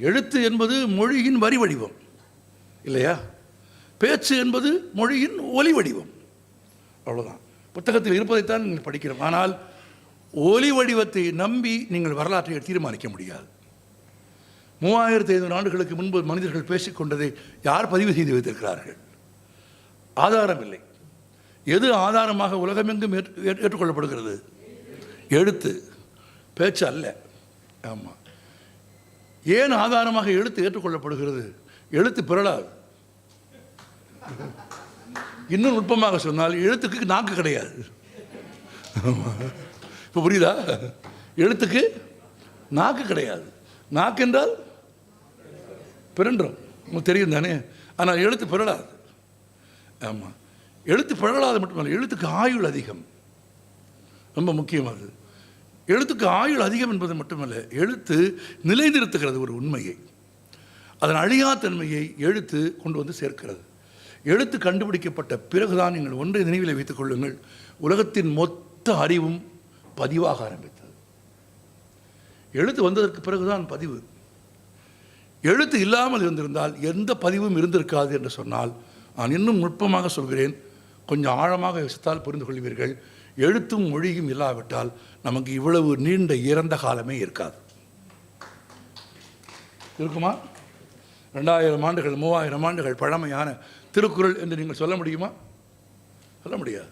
எழுத்து என்பது மொழியின் வரி வடிவம் இல்லையா? பேச்சு என்பது மொழியின் ஒலி வடிவம். அவ்வளோதான். புத்தகத்தில் இருப்பதைத்தான் நீங்கள் படிக்கிறோம். ஆனால் ஒலி வடிவத்தை நம்பி நீங்கள் வரலாற்றை தீர்மானிக்க முடியாது. 3500 ஆண்டுகளுக்கு முன்பு மனிதர்கள் பேசிக்கொண்டதை யார் பதிவு செய்து வைத்திருக்கிறார்கள்? ஆதாரம் இல்லை. எது ஆதாரமாக உலகமெங்கும் ஏற்றுக்கொள்ளப்படுகிறது? எழுத்து, பேச்சு அல்ல. ஆமாம். ஏன் ஆதாரமாக எழுத்து ஏற்றுக்கொள்ளப்படுகிறது? எழுத்து பிறழாது. இன்னும் நுட்பமாக சொன்னால் எழுத்துக்கு நாக்கு கிடையாது. இப்போ புரியுதா? எழுத்துக்கு நாக்கு கிடையாது. நாக்கு என்றால் பிறன்றோம், உங்களுக்கு தெரியும் தானே. ஆனால் எழுத்து பிறழாது. ஆமாம், எழுத்து பிறழாது மட்டுமல்ல, எழுத்துக்கு ஆயுள் அதிகம். ரொம்ப முக்கியமானது. எழுத்துக்கு ஆயுள் அதிகம் என்பது மட்டுமல்ல, எழுத்து நிலைநிறுத்துகிறது ஒரு உண்மையை. அதன் அழியாத்தன்மையை எழுத்து கொண்டு வந்து சேர்க்கிறது. எழுத்து கண்டுபிடிக்கப்பட்ட பிறகுதான் நீங்கள் ஒன்றை நினைவில் வைத்துக் கொள்ளுங்கள், உலகத்தின் மொத்த அறிவும் பதிவாக ஆரம்பித்தது. எழுத்து வந்ததற்கு பிறகுதான் பதிவு. எழுத்து இல்லாமல் இருந்திருந்தால் எந்த பதிவும் இருந்திருக்காது என்று சொன்னால், நான் இன்னும் நுட்பமாக சொல்கிறேன், கொஞ்சம் ஆழமாக யோசித்தால் புரிந்து கொள்வீர்கள். எழுத்தும் மொழியும் இல்லாவிட்டால் நமக்கு இவ்வளவு நீண்ட இறந்த காலமே இருக்காது. இருக்குமா? 2000 ஆண்டுகள் 3000 ஆண்டுகள் பழமையான திருக்குறள் என்று நீங்கள் சொல்ல முடியுமா? சொல்ல முடியாது.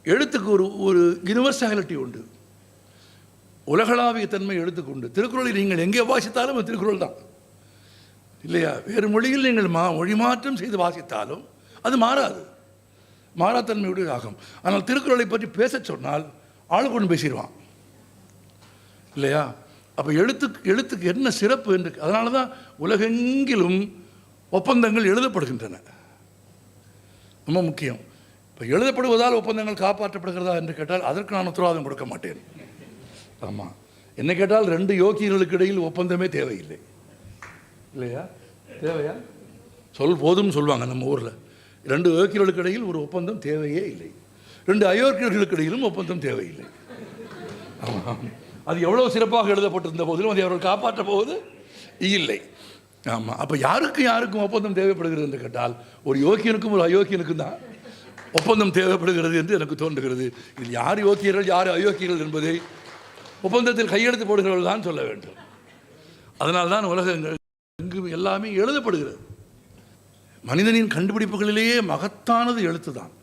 எழுத்துக்கு ஒரு யுனிவர்சாலிட்டி உண்டு, உலகளாவிய தன்மை எழுத்துக்கு உண்டு. திருக்குறளை நீங்கள் எங்கே வாசித்தாலும் அது திருக்குறள் தான் இல்லையா? வேறு மொழியில் நீங்கள் மொழி மாற்றம் செய்து வாசித்தாலும் அது மாறாது, மாறாத்தன்மையுடைய ஆகும். ஆனால் திருக்குறளை பற்றி பேச சொன்னால் ஆள் கொண்டு பேசிடுவான் இல்லையா? அப்போ எழுத்துக்கு என்ன சிறப்பு என்று, அதனால தான் உலகெங்கிலும் ஒப்பந்தங்கள் எழுதப்படுகின்றன. ரொம்ப முக்கியம். இப்போ எழுதப்படுவதால் ஒப்பந்தங்கள் காப்பாற்றப்படுகிறதா என்று கேட்டால் அதற்கு நான் உத்தரவாதம் கொடுக்க மாட்டேன். ஆமாம், என்ன கேட்டால் 2 யோக்கியர்களுக்கு இடையில் ஒப்பந்தமே தேவையில்லை இல்லையா? தேவையா? போதும் சொல்லுவாங்க நம்ம ஊரில். 2 யோக்கியர்களுக்கு இடையில் ஒரு ஒப்பந்தம் தேவையே இல்லை. 2 அயோக்கியர்களுக்கு இடையிலும் ஒப்பந்தம் தேவையில்லை. ஆமாம், அது எவ்வளோ சிறப்பாக எழுதப்பட்டிருந்த போதிலும் அதை அவர்கள் காப்பாற்ற போவது இல்லை. ஆமாம், அப்போ யாருக்கும் ஒப்பந்தம் தேவைப்படுகிறது என்று கேட்டால் ஒரு யோக்கியனுக்கும் ஒரு அயோக்கியனுக்கும் தான் ஒப்பந்தம் தேவைப்படுகிறது என்று எனக்கு தோன்றுகிறது. இது யார் யோக்கியர்கள் யார் அயோக்கியர்கள் என்பதை ஒப்பந்தத்தில் கையெழுத்து போடுகிறவர்கள் தான் சொல்ல வேண்டும். அதனால்தான் உலகங்கள் எல்லாமே எழுதப்படுகிறது. மனிதனின் கண்டுபிடிப்புகளிலேயே மகத்தானது எழுத்து தான்.